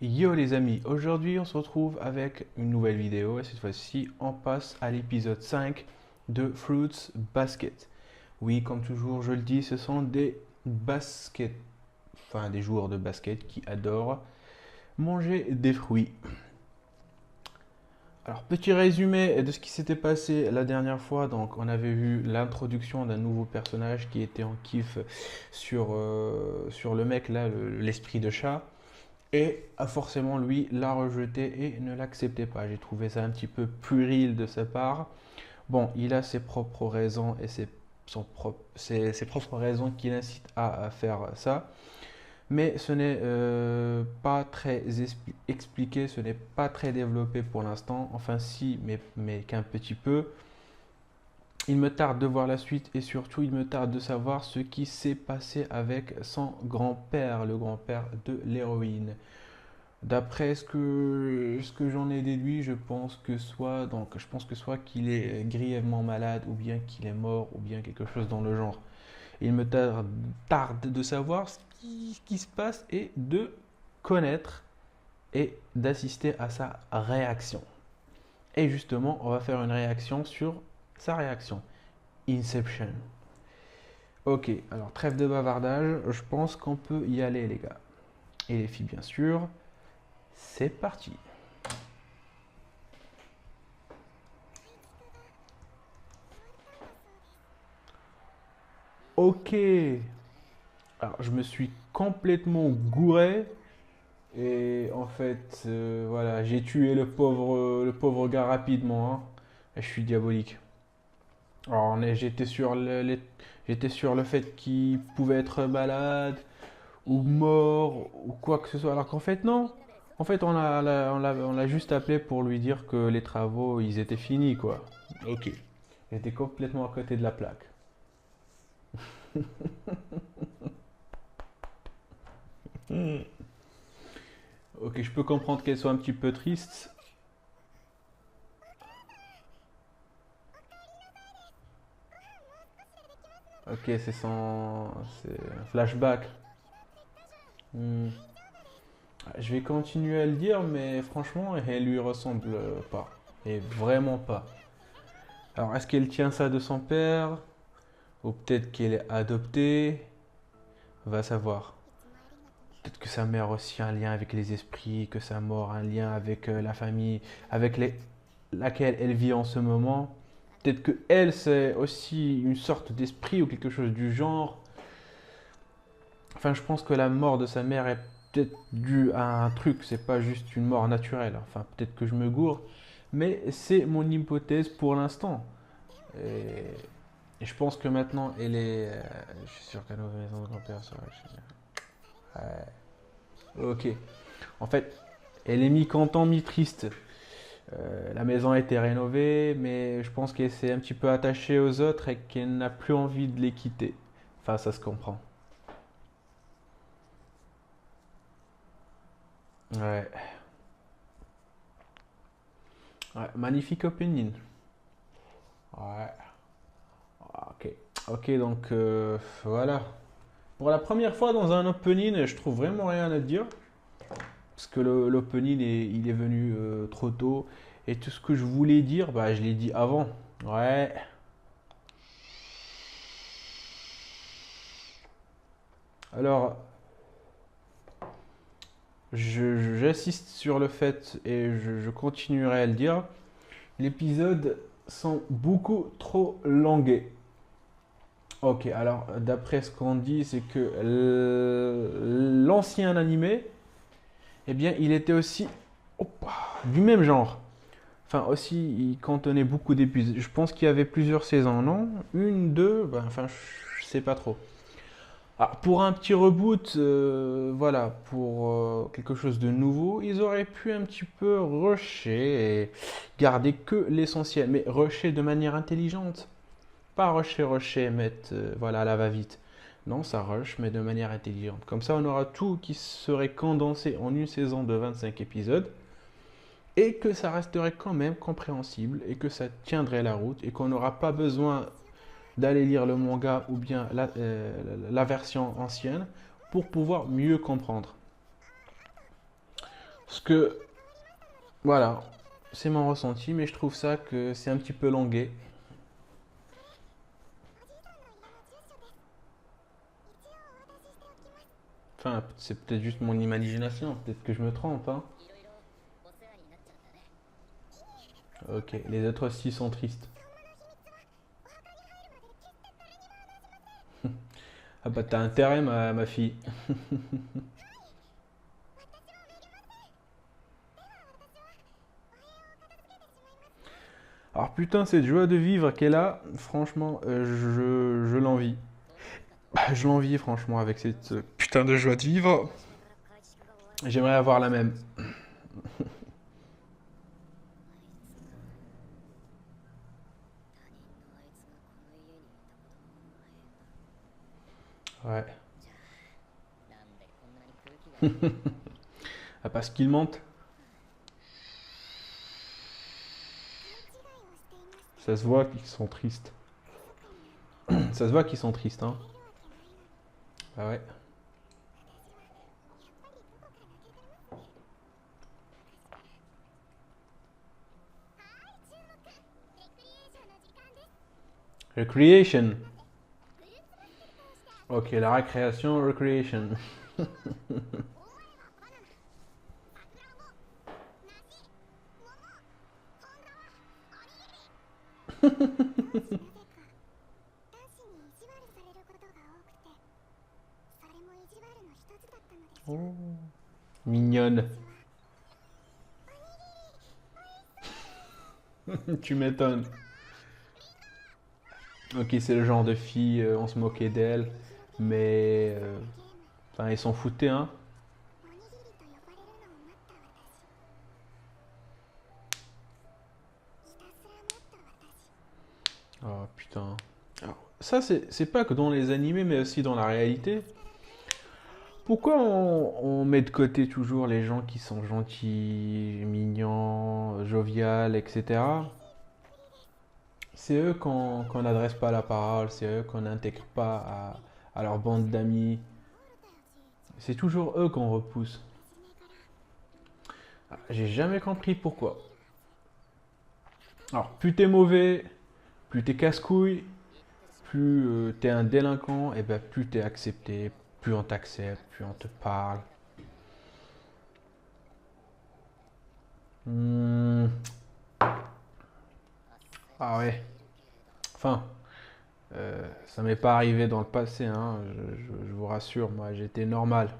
Yo les amis, aujourd'hui on se retrouve avec une nouvelle vidéo et cette fois-ci on passe à l'épisode 5 de Fruits Basket. Oui, comme toujours je le dis, ce sont des baskets, enfin des joueurs de basket qui adorent manger des fruits. Alors petit résumé de ce qui s'était passé la dernière fois, donc on avait vu l'introduction d'un nouveau personnage qui était en kiff sur le mec là, l'esprit de chat. Et a forcément, lui, l'a rejeté et ne l'acceptait pas. J'ai trouvé ça un petit peu puéril de sa part. Bon, il a ses propres raisons et ses propres raisons qui l'incitent à faire ça. Mais ce n'est pas très expliqué, ce n'est pas très développé pour l'instant. Enfin, si, mais qu'un petit peu. Il me tarde de voir la suite et surtout, il me tarde de savoir ce qui s'est passé avec son grand-père, le grand-père de l'héroïne. D'après ce que j'en ai déduit, je pense que soit qu'il est grièvement malade, ou bien qu'il est mort, ou bien quelque chose dans le genre. Il me tarde de savoir ce qui se passe et de connaître et d'assister à sa réaction. Et justement, on va faire une réaction sur sa réaction. Inception. Ok, alors trêve de bavardage, je pense qu'on peut y aller les gars. Et les filles bien sûr. C'est parti. Ok. Alors, je me suis complètement gouré. Et en fait, voilà, j'ai tué le pauvre gars rapidement, hein. Et je suis diabolique. Alors, j'étais sur le fait qu'il pouvait être malade, ou mort, ou quoi que ce soit. Alors qu'en fait, non. En fait, on l'a juste appelé pour lui dire que les travaux, ils étaient finis, quoi. Ok. J'étais complètement à côté de la plaque. Hmm. Ok, je peux comprendre qu'elle soit un petit peu triste. Ok, c'est un flashback. Hmm. Je vais continuer à le dire, mais franchement, elle lui ressemble pas. Et vraiment pas. Alors, est-ce qu'elle tient ça de son père? Ou peut-être qu'elle est adoptée? Va savoir. Peut-être que sa mère aussi a un lien avec les esprits, que sa mort a un lien avec la famille laquelle elle vit en ce moment. Peut-être que elle, c'est aussi une sorte d'esprit ou quelque chose du genre. Enfin, je pense que la mort de sa mère est peut-être due à un truc, c'est pas juste une mort naturelle. Enfin, peut-être que je me gourre, mais c'est mon hypothèse pour l'instant. Et je pense que maintenant, elle est. Je suis sûr qu'elle a une maison de grand-père serait ouais. Ok. En fait, elle est mi-content, mi-triste. La maison a été rénovée, mais je pense qu'elle s'est un petit peu attachée aux autres et qu'elle n'a plus envie de les quitter. Enfin, ça se comprend. Ouais. Ouais, magnifique opinion. Ouais. Ah, ok. Ok, donc voilà. Pour la première fois dans un opening, je trouve vraiment rien à dire. Parce que l'opening, il est venu trop tôt. Et tout ce que je voulais dire, bah, je l'ai dit avant. Ouais. Alors, j'insiste sur le fait, et je continuerai à le dire, les épisodes sont beaucoup trop longués. Ok, alors d'après ce qu'on dit, c'est que l'ancien animé, eh bien, il était aussi hop, du même genre. Enfin, aussi, il contenait beaucoup d'épisodes. Je pense qu'il y avait plusieurs saisons, non? Une, deux, ben, enfin, je sais pas trop. Alors, pour un petit reboot, voilà, pour quelque chose de nouveau, ils auraient pu un petit peu rusher et garder que l'essentiel, mais rusher de manière intelligente. Pas rusher, mettre voilà, à la va-vite. Non, ça rush, mais de manière intelligente. Comme ça, on aura tout qui serait condensé en une saison de 25 épisodes et que ça resterait quand même compréhensible et que ça tiendrait la route et qu'on n'aura pas besoin d'aller lire le manga ou bien la version ancienne pour pouvoir mieux comprendre. Parce que, voilà, c'est mon ressenti, mais je trouve ça que c'est un petit peu longué. Enfin, c'est peut-être juste mon imagination, peut-être que je me trompe, hein. Ok, les autres aussi sont tristes. Ah bah t'as intérêt, ma fille. Alors putain, cette joie de vivre qu'elle a, franchement, je l'envie. Bah, je l'envie, franchement, avec cette putain de joie de vivre. J'aimerais avoir la même. Ouais. Ah, parce qu'ils mentent. Ça se voit qu'ils sont tristes. Ça se voit qu'ils sont tristes, hein. Ah ouais. Recreation. Ok, la récréation, recreation. Oh, mignonne. Tu m'étonnes. Ok, c'est le genre de fille, on se moquait d'elle, mais enfin, ils s'en foutaient, hein. Oh putain. Alors, ça, c'est pas que dans les animés, mais aussi dans la réalité. Pourquoi on met de côté toujours les gens qui sont gentils, mignons, joviales, etc. C'est eux qu'on n'adresse pas la parole, c'est eux qu'on n'intègre pas à leur bande d'amis. C'est toujours eux qu'on repousse. Ah, j'ai jamais compris pourquoi. Alors, plus t'es mauvais, plus t'es casse-couille, plus t'es un délinquant, et ben plus t'es accepté, plus on t'accepte, plus on te parle. Hmm, ah ouais. Enfin, ça m'est pas arrivé dans le passé, hein, je vous rassure, moi j'étais normal.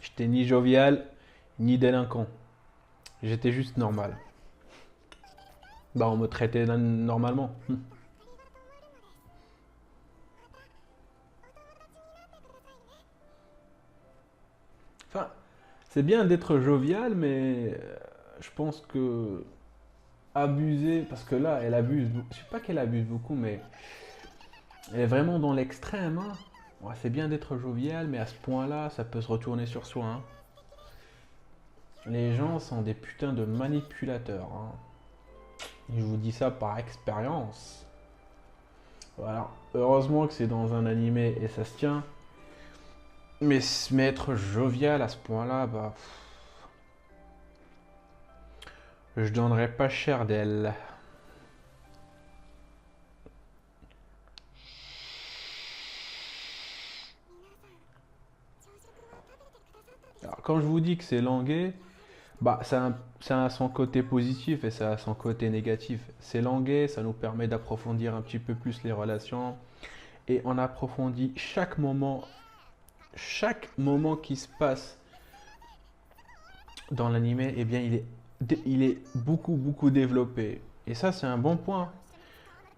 J'étais ni jovial, ni délinquant. J'étais juste normal. Bah on me traitait normalement. Enfin, c'est bien d'être jovial, mais je pense que abuser, parce que là elle abuse, je sais pas qu'elle abuse beaucoup, mais elle est vraiment dans l'extrême, hein. Ouais, c'est bien d'être jovial, mais à ce point-là, ça peut se retourner sur soi, hein. Les gens sont des putains de manipulateurs, hein. Je vous dis ça par expérience. Voilà. Heureusement que c'est dans un animé et ça se tient. Mais se mettre jovial à ce point-là, bah, je donnerais pas cher d'elle. Alors, quand je vous dis que c'est langué, bah, ça a son côté positif et ça a son côté négatif. C'est langué, ça nous permet d'approfondir un petit peu plus les relations et on approfondit chaque moment qui se passe dans l'animé, eh bien, il est beaucoup, beaucoup développé. Et ça, c'est un bon point.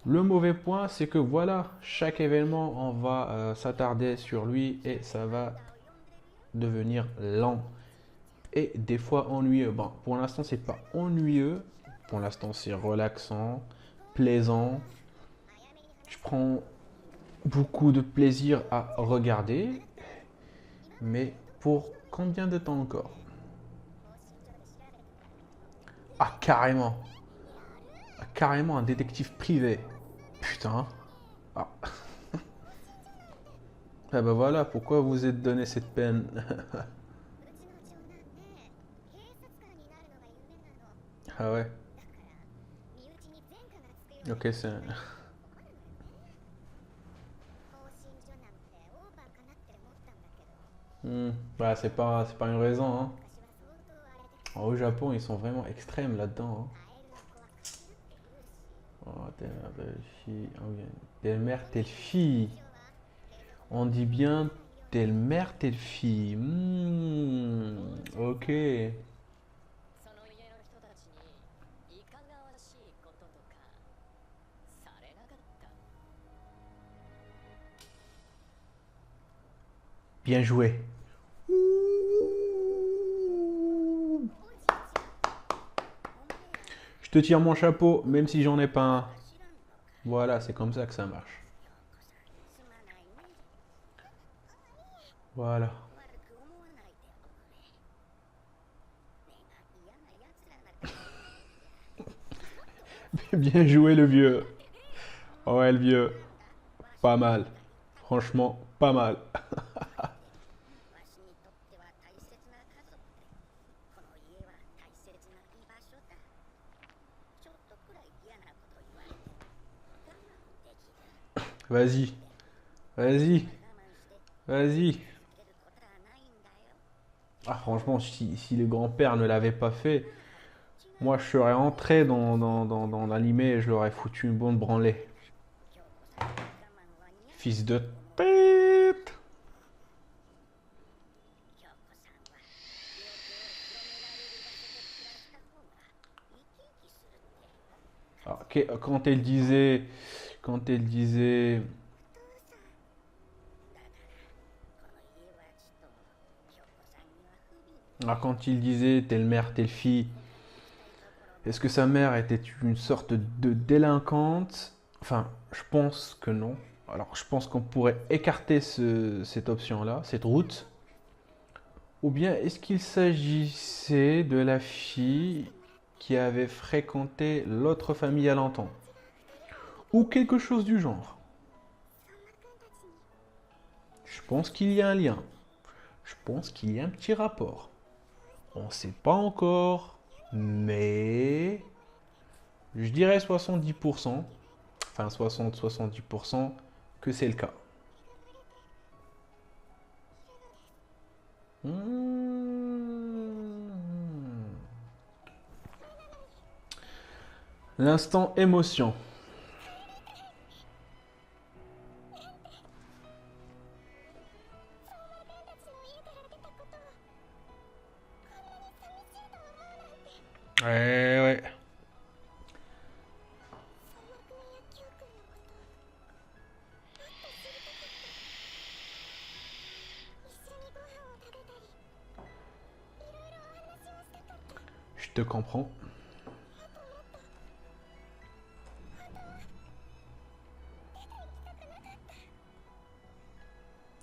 Le mauvais point, c'est que voilà, chaque événement, on va s'attarder sur lui et ça va devenir lent et des fois ennuyeux. Bon, pour l'instant, c'est pas ennuyeux. Pour l'instant, c'est relaxant, plaisant. Je prends beaucoup de plaisir à regarder, mais pour combien de temps encore? Ah, carrément. Ah, carrément un détective privé. Putain. Ah, ah bah voilà, pourquoi vous êtes donné cette peine? Ah ouais. Ok, c'est... Hmm. Bah, c'est pas une raison, hein. Au Japon, ils sont vraiment extrêmes là-dedans, hein. Oh, telle mère, telle fille. Oh, bien. Telle mère, telle fille. On dit bien telle mère, telle fille. Ok. Bien joué. Je te tire mon chapeau, même si j'en ai pas un. Voilà, c'est comme ça que ça marche. Voilà. Bien joué le vieux. Ouais, le vieux. Pas mal. Franchement, pas mal. Vas-y. Vas-y. Vas-y. Ah, franchement, si le grand-père ne l'avait pas fait, moi je serais entré dans l'animé et je leur aurais foutu une bonne branlée. Fils de tête. Alors, quand elle disait, quand il disait telle mère, telle fille, est-ce que sa mère était une sorte de délinquante? Enfin, je pense que non. Alors, je pense qu'on pourrait écarter cette option-là, cette route. Ou bien est-ce qu'il s'agissait de la fille qui avait fréquenté l'autre famille à l'entend? Ou quelque chose du genre. Je pense qu'il y a un lien. Je pense qu'il y a un petit rapport. On ne sait pas encore, mais je dirais 70%, enfin 60-70% que c'est le cas. Hmm. L'instant émotion. Ouais, ouais. Je te comprends.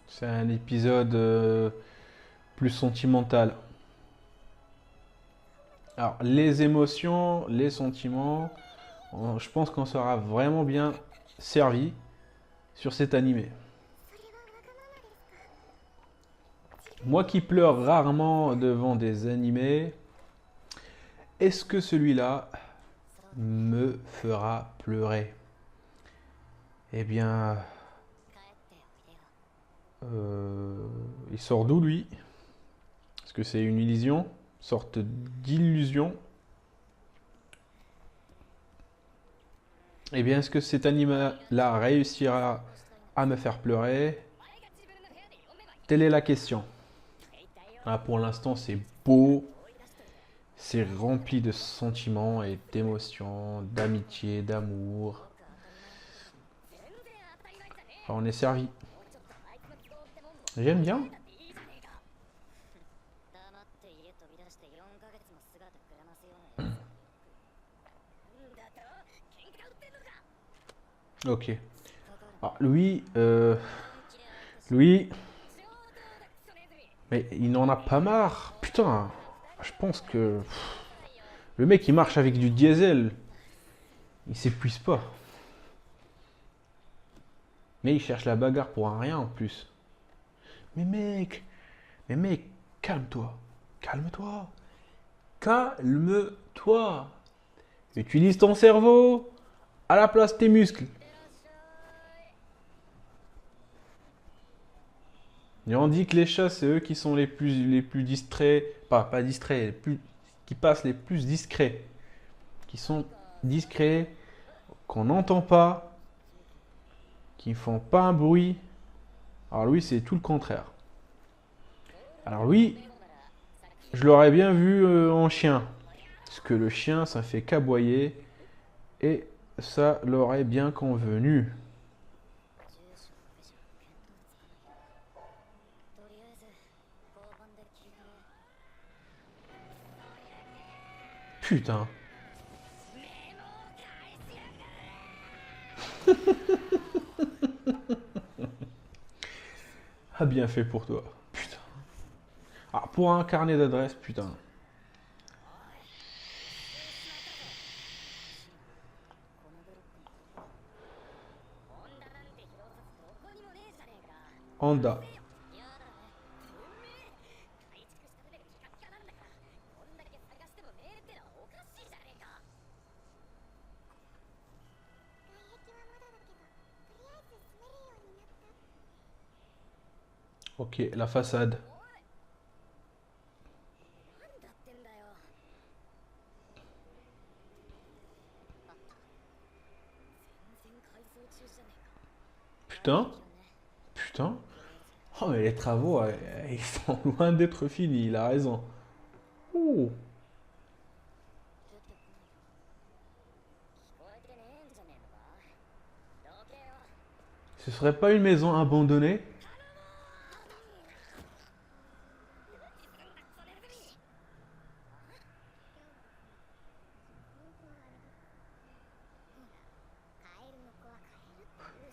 C'est un épisode plus sentimental. Alors, les émotions, les sentiments, je pense qu'on sera vraiment bien servi sur cet animé. Moi qui pleure rarement devant des animés, est-ce que celui-là me fera pleurer? Eh bien, il sort d'où lui? Est-ce que c'est une illusion? Sorte d'illusion? Eh bien, est-ce que cet animal-là réussira à me faire pleurer? Telle est la question. Ah, pour l'instant, c'est beau, c'est rempli de sentiments et d'émotions, d'amitié, d'amour. Enfin, on est servi. J'aime bien. Ok. Ah, lui, mais il n'en a pas marre. Putain, je pense que le mec il marche avec du diesel, il s'épuise pas. Mais il cherche la bagarre pour un rien en plus. Mais mec, mais mec, calme-toi. Calme-toi. Calme-toi. Utilise ton cerveau à la place de tes muscles. Et on dit que les chats, c'est eux qui sont les plus distraits, pas distraits, qui passent les plus discrets, qui sont discrets, qu'on n'entend pas, qui ne font pas un bruit. Alors lui, c'est tout le contraire. Alors lui, je l'aurais bien vu en chien, parce que le chien, ça fait qu'aboyer, et ça l'aurait bien convenu. Putain. Ah, bien fait pour toi. Putain. Ah, pour un carnet d'adresses, putain. Honda. Ok, la façade. Putain. Putain. Oh, mais les travaux, ils sont loin d'être finis, il a raison. Oh. Ce serait pas une maison abandonnée?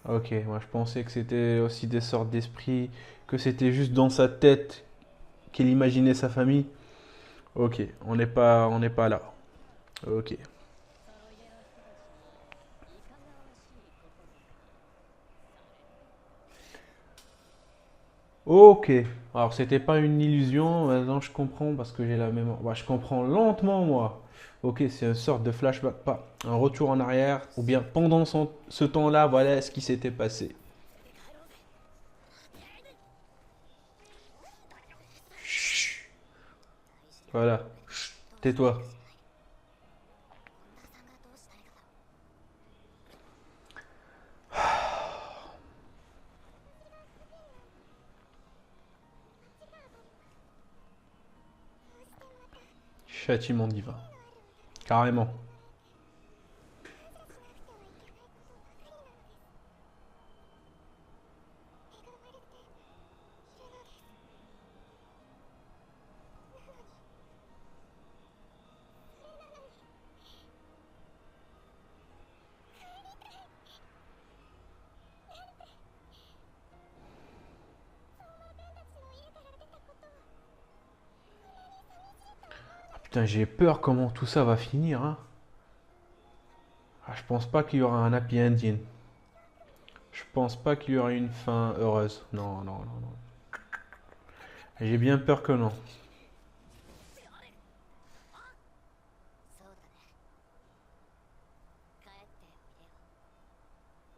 Ok, moi je pensais que c'était aussi des sortes d'esprits, que c'était juste dans sa tête qu'il imaginait sa famille. Ok, on n'est pas là. Ok. Ok. Alors c'était pas une illusion, maintenant je comprends parce que j'ai la mémoire. Bah, je comprends lentement moi. Ok, c'est une sorte de flashback, pas un retour en arrière, ou bien pendant ce temps-là, voilà ce qui s'était passé. Chut. Voilà. Chut. Tais-toi. Châtiment divin. Carrément. Putain, j'ai peur comment tout ça va finir, hein. Ah, je pense pas qu'il y aura un happy ending. Je pense pas qu'il y aura une fin heureuse. Non, non, non, non. J'ai bien peur que non.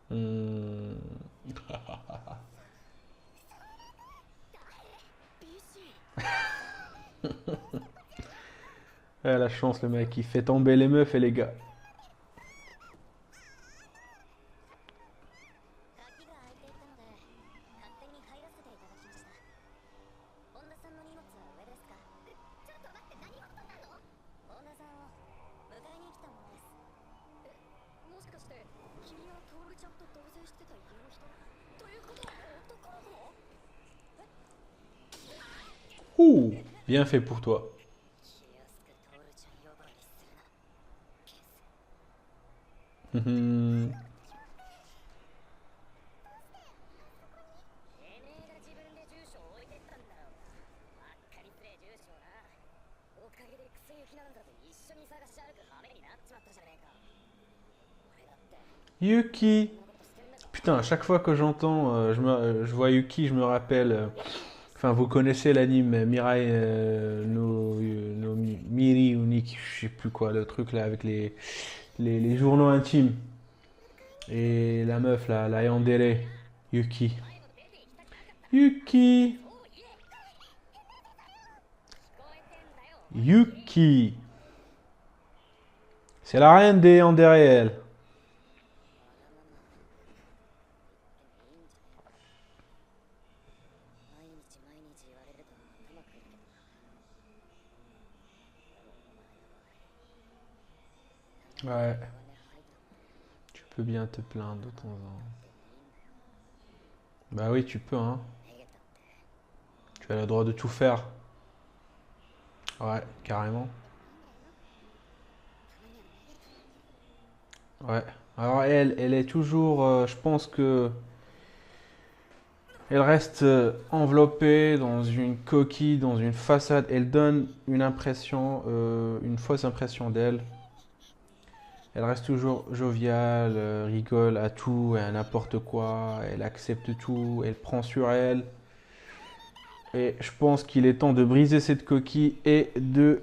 Hmm. Ah, la chance, le mec, il fait tomber les meufs et les gars. Ouh, bien fait pour toi. Mhm. Yuki. Putain, à chaque fois que j'entends, je vois Yuki, je me rappelle. Enfin, vous connaissez l'anime Mirai no Miri ou Nikki, je sais plus quoi, le truc là avec les journaux intimes. Et la meuf, là, la yandere, Yuki. Yuki! Yuki! C'est la reine des yandere, elle. Ouais, tu peux bien te plaindre de temps en temps. Bah oui, tu peux, hein. Tu as le droit de tout faire. Ouais, carrément. Ouais. Alors elle est toujours, je pense que elle reste enveloppée dans une coquille, dans une façade. Elle donne une impression, une fausse impression d'elle. Elle reste toujours joviale, rigole à tout et à n'importe quoi. Elle accepte tout, elle prend sur elle. Et je pense qu'il est temps de briser cette coquille et de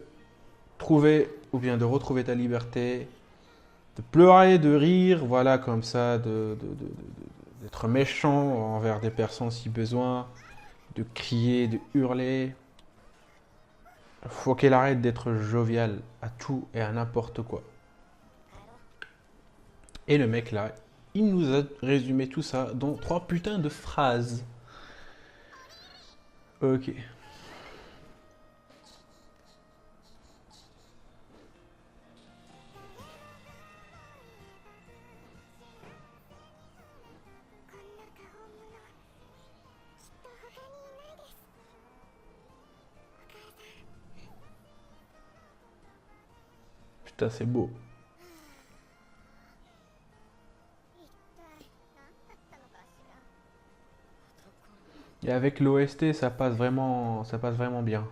trouver, ou bien de retrouver ta liberté, de pleurer, de rire, voilà, comme ça, d'être méchant envers des personnes si besoin, de crier, de hurler. Faut qu'elle arrête d'être joviale à tout et à n'importe quoi. Et le mec là, il nous a résumé tout ça dans 3 putains de phrases. Ok. Putain, c'est beau. Et avec l'OST, ça passe vraiment bien.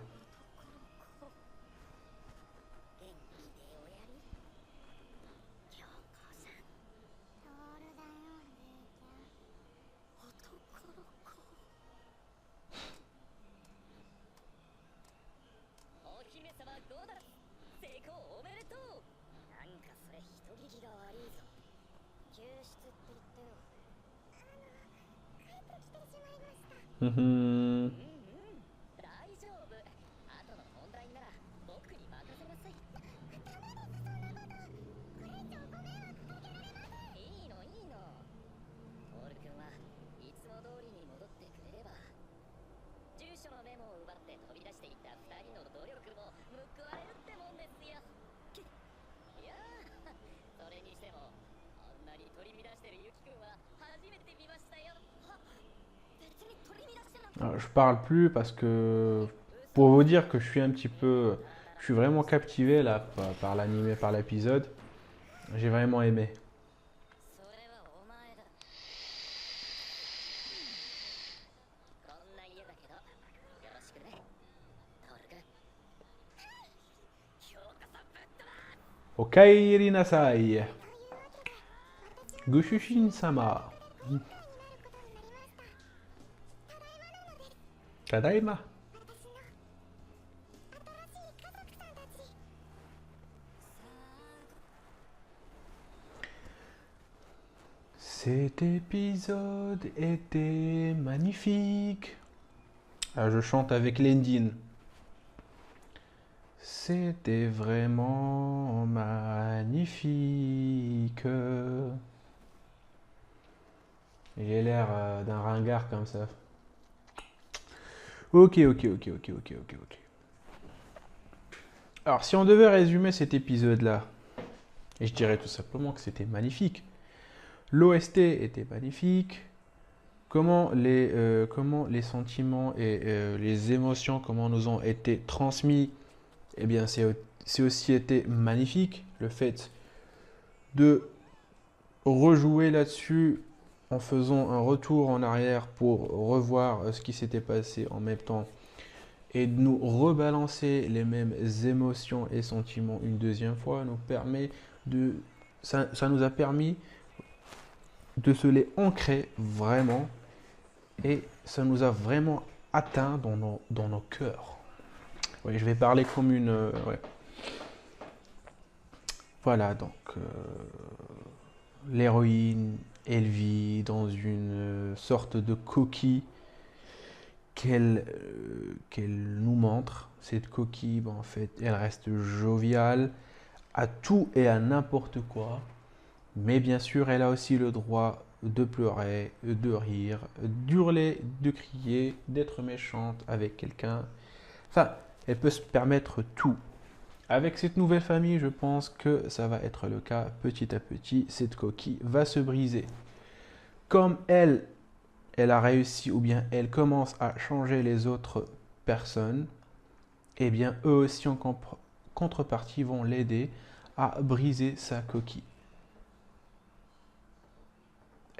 Mhm. Alors, je parle plus parce que pour vous dire que je suis vraiment captivé là par l'anime, par l'épisode. J'ai vraiment aimé. Okairi nasai. Gushushin-sama. Tadaima. Cet épisode était magnifique. Ah, je chante avec Lendine. C'était vraiment magnifique. J'ai l'air d'un ringard comme ça. Ok, ok, ok, ok, ok, ok, ok. Alors, si on devait résumer cet épisode-là, et je dirais tout simplement que c'était magnifique. L'OST était magnifique. Comment les sentiments et les émotions, comment nous ont été transmis, eh bien, c'est aussi été magnifique. Le fait de rejouer là-dessus en faisant un retour en arrière pour revoir ce qui s'était passé en même temps et de nous rebalancer les mêmes émotions et sentiments une deuxième fois nous permet de ça nous a permis de se les ancrer vraiment et ça nous a vraiment atteint dans nos cœurs. Oui, je vais parler comme une ouais. Voilà, donc l'héroïne, elle vit dans une sorte de coquille qu'elle nous montre. Cette coquille, ben, en fait, elle reste joviale à tout et à n'importe quoi. Mais bien sûr, elle a aussi le droit de pleurer, de rire, d'hurler, de crier, d'être méchante avec quelqu'un. Enfin, elle peut se permettre tout. Avec cette nouvelle famille, je pense que ça va être le cas petit à petit. Cette coquille va se briser. Comme elle a réussi ou bien elle commence à changer les autres personnes, eh bien eux aussi en contrepartie vont l'aider à briser sa coquille.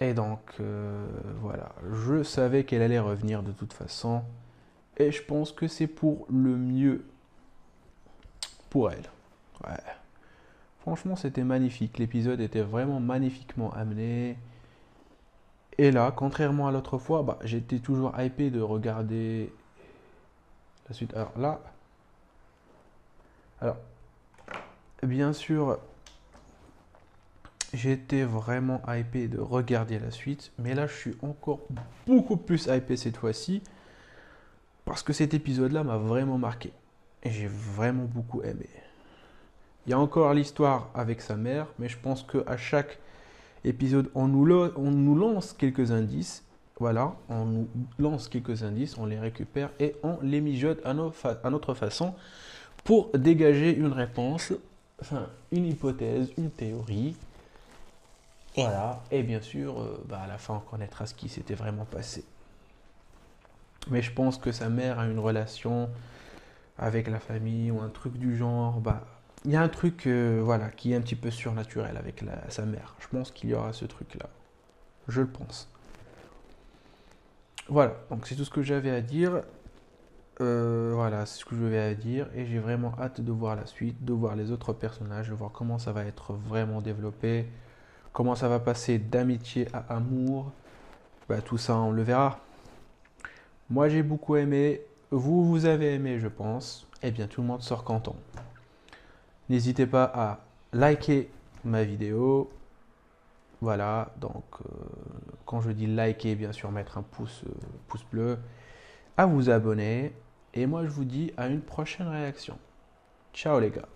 Et donc voilà, je savais qu'elle allait revenir de toute façon et je pense que c'est pour le mieux pour elle. Ouais. Franchement, c'était magnifique. L'épisode était vraiment magnifiquement amené. Et là, contrairement à l'autre fois, bah, j'étais toujours hypé de regarder la suite. Alors bien sûr, j'étais vraiment hypé de regarder la suite, mais là, je suis encore beaucoup plus hypé cette fois-ci parce que cet épisode-là m'a vraiment marqué et j'ai vraiment beaucoup aimé. Il y a encore l'histoire avec sa mère, mais je pense qu'à chaque épisode, on nous lance quelques indices. Voilà, on nous lance quelques indices, on les récupère et on les mijote à notre façon pour dégager une réponse, enfin une hypothèse, une théorie. Voilà, et bien sûr, bah, à la fin, on connaîtra ce qui s'était vraiment passé. Mais je pense que sa mère a une relation avec la famille ou un truc du genre. Bah, il y a un truc voilà, qui est un petit peu surnaturel avec sa mère. Je pense qu'il y aura ce truc-là. Je le pense. Voilà, donc c'est tout ce que j'avais à dire. Voilà, c'est ce que j'avais à dire. Et j'ai vraiment hâte de voir la suite, de voir les autres personnages, de voir comment ça va être vraiment développé, comment ça va passer d'amitié à amour. Bah, tout ça, on le verra. Moi, j'ai beaucoup aimé. Vous avez aimé, je pense. Eh bien, tout le monde sort content. N'hésitez pas à liker ma vidéo. Voilà, donc quand je dis liker, bien sûr, mettre un pouce bleu, à vous abonner. Et moi, je vous dis à une prochaine réaction. Ciao les gars.